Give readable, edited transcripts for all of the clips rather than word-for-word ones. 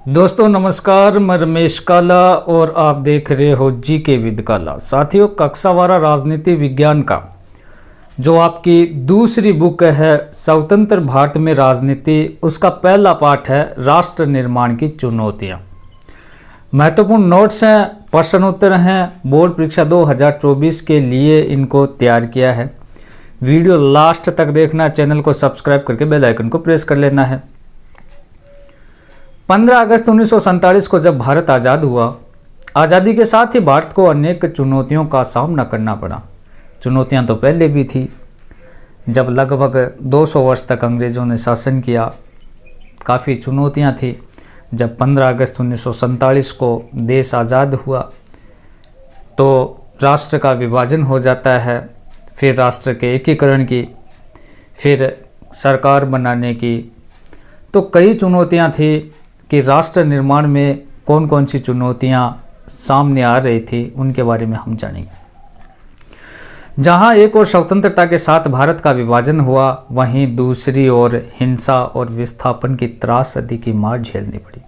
दोस्तों नमस्कार, मैं रमेश काला और आप देख रहे हो जीके विद काला। साथियों, कक्षावारा राजनीति विज्ञान का जो आपकी दूसरी बुक है स्वतंत्र भारत में राजनीति, उसका पहला पाठ है राष्ट्र निर्माण की चुनौतियां। महत्वपूर्ण नोट्स हैं, प्रश्न उत्तर हैं, बोर्ड परीक्षा 2024 के लिए इनको तैयार किया है। वीडियो लास्ट तक देखना, चैनल को सब्सक्राइब करके बेल आइकन को प्रेस कर लेना है। 15 अगस्त 1947 को जब भारत आज़ाद हुआ, आज़ादी के साथ ही भारत को अनेक चुनौतियों का सामना करना पड़ा। चुनौतियां तो पहले भी थी, जब लगभग 200 वर्ष तक अंग्रेज़ों ने शासन किया, काफ़ी चुनौतियां थी। जब 15 अगस्त 1947 को देश आज़ाद हुआ तो राष्ट्र का विभाजन हो जाता है, फिर राष्ट्र के एकीकरण की, फिर सरकार बनाने की, तो कई चुनौतियां थी कि राष्ट्र निर्माण में कौन कौन सी चुनौतियां सामने आ रही थी, उनके बारे में हम जानेंगे। जहां एक और स्वतंत्रता के साथ भारत का विभाजन हुआ, वहीं दूसरी ओर हिंसा और विस्थापन की त्रासदी की मार झेलनी पड़ी।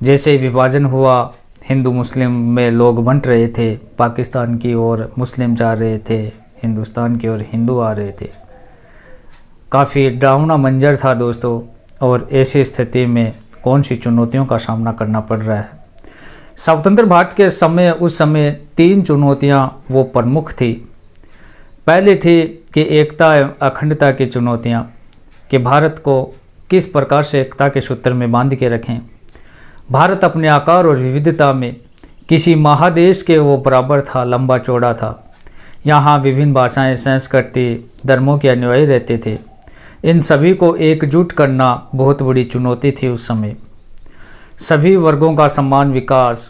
जैसे ही विभाजन हुआ, हिंदू मुस्लिम में लोग बंट रहे थे, पाकिस्तान की ओर मुस्लिम जा रहे थे, हिंदुस्तान की ओर हिंदू आ रहे थे। काफ़ी डरावना मंजर था दोस्तों, और ऐसी स्थिति में कौन सी चुनौतियों का सामना करना पड़ रहा है। स्वतंत्र भारत के समय उस समय 3 चुनौतियां वो प्रमुख थी। पहली थी कि एकता एवं अखंडता की चुनौतियां, कि भारत को किस प्रकार से एकता के सूत्र में बांध के रखें। भारत अपने आकार और विविधता में किसी महादेश के वो बराबर था, लंबा चौड़ा था। यहाँ विभिन्न भाषाएं, संस्कृति, धर्मों के अनुयायी रहते थे। इन सभी को एकजुट करना बहुत बड़ी चुनौती थी उस समय। सभी वर्गों का समान विकास,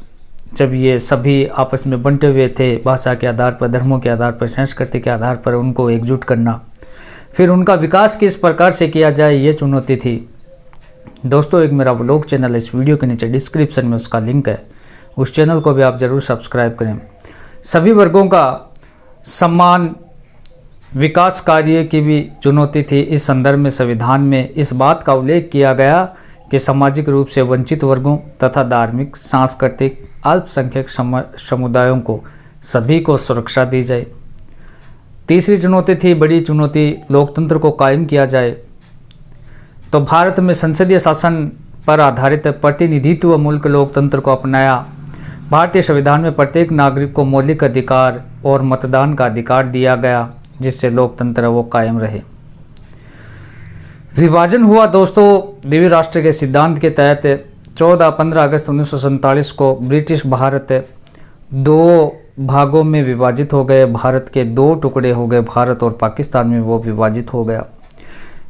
जब ये सभी आपस में बंटे हुए थे, भाषा के आधार पर, धर्मों के आधार पर, संस्कृति के आधार पर उनको एकजुट करना, फिर उनका विकास किस प्रकार से किया जाए, ये चुनौती थी। दोस्तों, एक मेरा व्लॉग चैनल है, इस वीडियो के नीचे डिस्क्रिप्शन में उसका लिंक है, उस चैनल को भी आप ज़रूर सब्सक्राइब करें। सभी वर्गों का सम्मान, विकास कार्य की भी चुनौती थी। इस संदर्भ में संविधान में इस बात का उल्लेख किया गया कि सामाजिक रूप से वंचित वर्गों तथा धार्मिक, सांस्कृतिक, अल्पसंख्यक समुदायों को सभी को सुरक्षा दी जाए। तीसरी चुनौती थी, बड़ी चुनौती, लोकतंत्र को कायम किया जाए। तो भारत में संसदीय शासन पर आधारित प्रतिनिधित्व मूलक लोकतंत्र को अपनाया। भारतीय संविधान में प्रत्येक नागरिक को मौलिक अधिकार और मतदान का अधिकार दिया गया, जिससे लोकतंत्र वो कायम रहे। विभाजन हुआ दोस्तों, द्विराष्ट्र राष्ट्र के सिद्धांत के तहत 15 अगस्त 1947 को ब्रिटिश भारत 2 भागों में विभाजित हो गए। भारत के 2 टुकड़े हो गए, भारत और पाकिस्तान में वो विभाजित हो गया।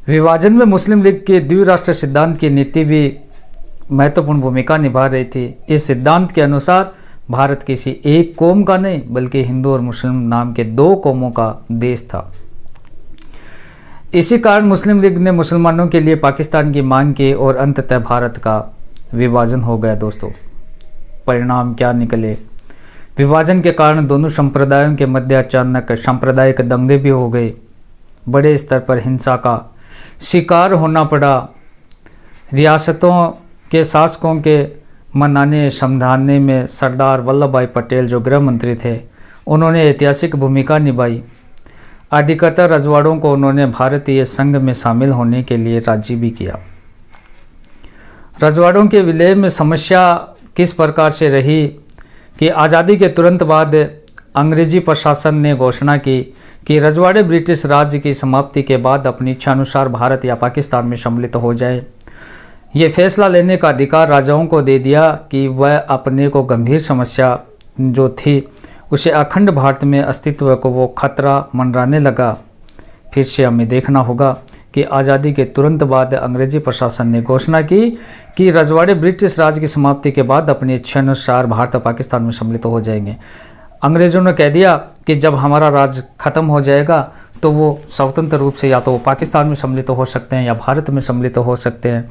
विभाजन में मुस्लिम लीग के द्विराष्ट्र सिद्धांत की नीति भी महत्वपूर्ण भूमिका निभा रही थी। इस सिद्धांत के अनुसार भारत किसी एक कौम का नहीं, बल्कि हिंदू और मुस्लिम नाम के 2 कौमों का देश था। इसी कारण मुस्लिम लीग ने मुसलमानों के लिए पाकिस्तान की मांग की और अंततः भारत का विभाजन हो गया। दोस्तों, परिणाम क्या निकले? विभाजन के कारण दोनों संप्रदायों के मध्य अचानक सांप्रदायिक दंगे भी हो गए। बड़े स्तर पर हिंसा का शिकार होना पड़ा। रियासतों के शासकों के मनाने समझाने में सरदार वल्लभ भाई पटेल जो गृह मंत्री थे, उन्होंने ऐतिहासिक भूमिका निभाई। अधिकतर रजवाड़ों को उन्होंने भारतीय संघ में शामिल होने के लिए राजी भी किया। रजवाड़ों के विलय में समस्या किस प्रकार से रही कि आज़ादी के तुरंत बाद अंग्रेजी प्रशासन ने घोषणा की कि रजवाड़े ब्रिटिश राज्य की समाप्ति के बाद अपनी इच्छानुसार भारत या पाकिस्तान में सम्मिलित हो जाए। ये फैसला लेने का अधिकार राजाओं को दे दिया कि वह अपने को गंभीर समस्या जो थी, उसे अखंड भारत में अस्तित्व को वो खतरा मंडराने लगा। फिर से हमें देखना होगा कि आज़ादी के तुरंत बाद अंग्रेजी प्रशासन ने घोषणा की कि रजवाड़े ब्रिटिश राज की समाप्ति के बाद अपनी इच्छानुसार भारत और पाकिस्तान में सम्मिलित हो जाएंगे। अंग्रेज़ों ने कह दिया कि जब हमारा राज खत्म हो जाएगा तो वो स्वतंत्र रूप से या तो वो पाकिस्तान में सम्मिलित हो सकते हैं या भारत में सम्मिलित हो सकते हैं।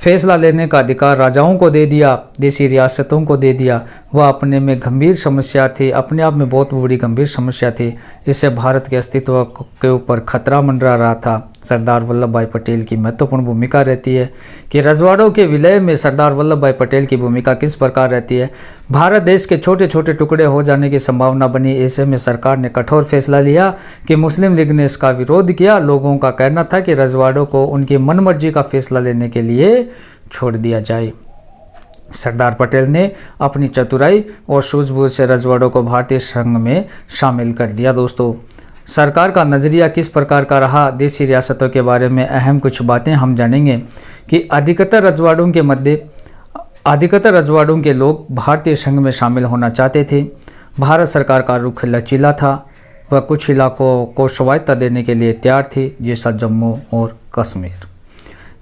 फैसला लेने का अधिकार राजाओं को दे दिया देसी रियासतों को दे दिया, वह अपने में गंभीर समस्या थी, अपने आप में बहुत बड़ी गंभीर समस्या थी। इससे भारत के अस्तित्व के ऊपर खतरा मंडरा रहा था। सरदार वल्लभ भाई पटेल की महत्वपूर्ण भूमिका रहती है कि रजवाड़ों के विलय में सरदार वल्लभ भाई पटेल की भूमिका किस प्रकार रहती है। भारत देश के छोटे छोटे टुकड़े हो जाने की संभावना बनी। ऐसे में सरकार ने कठोर फैसला लिया कि मुस्लिम लीग ने इसका विरोध किया। लोगों का कहना था कि रजवाड़ों को उनकी मनमर्जी का फैसला लेने के लिए छोड़ दिया जाए। सरदार पटेल ने अपनी चतुराई और सूझबूझ से रजवाड़ों को भारतीय संघ में शामिल कर दिया। दोस्तों, सरकार का नज़रिया किस प्रकार का रहा, देसी रियासतों के बारे में अहम कुछ बातें हम जानेंगे कि अधिकतर रजवाड़ों के लोग भारतीय संघ में शामिल होना चाहते थे। भारत सरकार का रुख लचीला था, वह कुछ इलाकों को स्वायत्तता देने के लिए तैयार थी, जैसा जम्मू और कश्मीर।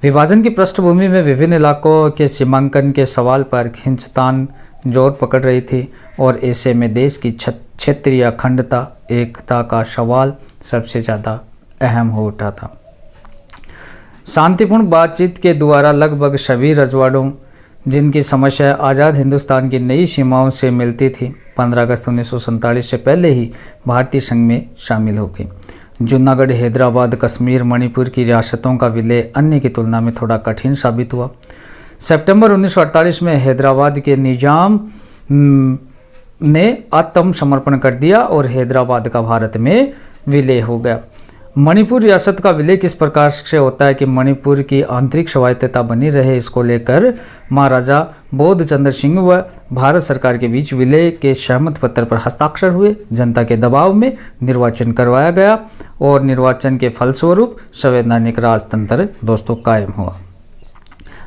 विभाजन की पृष्ठभूमि में विभिन्न इलाकों के सीमांकन के सवाल पर खींचतान जोर पकड़ रही थी और ऐसे में देश की क्षेत्रीय अखंडता, एकता का सवाल सबसे ज़्यादा अहम हो उठा था। शांतिपूर्ण बातचीत के द्वारा लगभग सभी रजवाड़ों जिनकी समस्या आज़ाद हिंदुस्तान की नई सीमाओं से मिलती थी, 15 अगस्त 1947 से पहले ही भारतीय संघ में शामिल हो गई। जूनागढ़, हैदराबाद, कश्मीर, मणिपुर की रियासतों का विलय अन्य की तुलना में थोड़ा कठिन साबित हुआ। सितंबर 1948 में हैदराबाद के निजाम ने आत्मसमर्पण कर दिया और हैदराबाद का भारत में विलय हो गया। मणिपुर रियासत का विलय किस प्रकार से होता है कि मणिपुर की आंतरिक स्वायत्तता बनी रहे, इसको लेकर महाराजा बोध चंद्र सिंह व भारत सरकार के बीच विलय के सहमति पत्र पर हस्ताक्षर हुए। जनता के दबाव में निर्वाचन करवाया गया और निर्वाचन के फलस्वरूप संवैधानिक राजतंत्र दोस्तों कायम हुआ।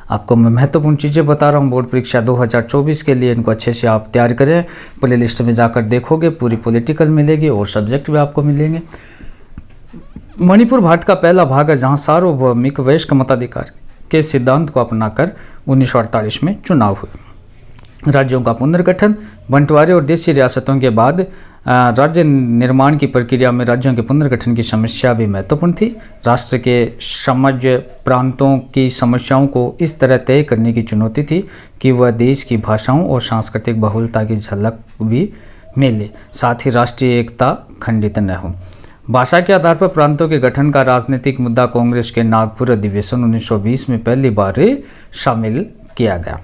आपको मैं महत्वपूर्ण चीज़ें बता रहा हूँ बोर्ड परीक्षा 2024 के लिए, इनको अच्छे से आप तैयार करें। प्ले लिस्ट में जाकर देखोगे पूरी पॉलिटिकल मिलेगी और सब्जेक्ट भी आपको मिलेंगे। मणिपुर भारत का पहला भाग है जहाँ सार्वभौमिक वयस्क मताधिकार के सिद्धांत को अपनाकर 1948 में चुनाव हुए। राज्यों का पुनर्गठन, बंटवारे और देशी रियासतों के बाद राज्य निर्माण की प्रक्रिया में राज्यों के पुनर्गठन की समस्या भी महत्वपूर्ण थी। राष्ट्र के समझ प्रांतों की समस्याओं को इस तरह तय करने की चुनौती थी कि वह देश की भाषाओं और सांस्कृतिक बहुलता की झलक भी मिले, साथ ही राष्ट्रीय एकता खंडित न हो। भाषा के आधार पर प्रांतों के गठन का राजनीतिक मुद्दा कांग्रेस के नागपुर अधिवेशन 1920 में पहली बार शामिल किया गया।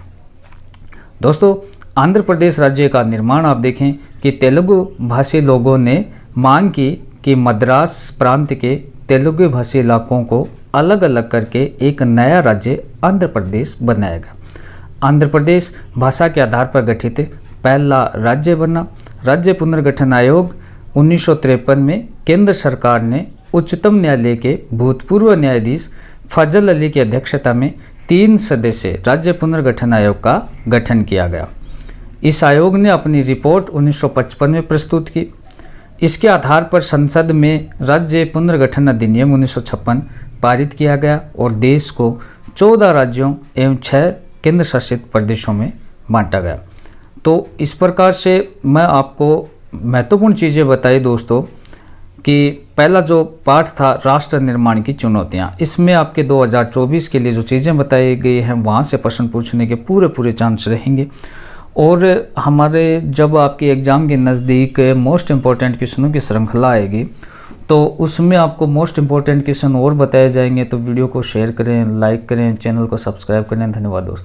दोस्तों, आंध्र प्रदेश राज्य का निर्माण आप देखें कि तेलुगु भाषी लोगों ने मांग की कि मद्रास प्रांत के तेलुगु भाषी इलाकों को अलग अलग करके एक नया राज्य आंध्र प्रदेश बनाया गया। आंध्र प्रदेश भाषा के आधार पर गठित पहला राज्य बना। राज्य पुनर्गठन आयोग 1953 में केंद्र सरकार ने उच्चतम न्यायालय के भूतपूर्व न्यायाधीश फजल अली की अध्यक्षता में 3 सदस्यीय राज्य पुनर्गठन आयोग का गठन किया गया। इस आयोग ने अपनी रिपोर्ट 1955 में प्रस्तुत की। इसके आधार पर संसद में राज्य पुनर्गठन अधिनियम 1956 पारित किया गया और देश को 14 राज्यों एवं 6 केंद्र शासित प्रदेशों में बांटा गया। तो इस प्रकार से मैं आपको महत्वपूर्ण चीज़ें बताई दोस्तों कि पहला जो पाठ था राष्ट्र निर्माण की चुनौतियां, इसमें आपके 2024 के लिए जो चीज़ें बताई गई हैं वहाँ से प्रश्न पूछने के पूरे चांस रहेंगे। और हमारे जब आपके एग्ज़ाम के नज़दीक मोस्ट इम्पॉर्टेंट क्वेश्चनों की श्रृंखला आएगी तो उसमें आपको मोस्ट इम्पॉर्टेंट क्वेश्चन और बताए जाएंगे। तो वीडियो को शेयर करें, लाइक करें, चैनल को सब्सक्राइब करें। धन्यवाद दोस्तों।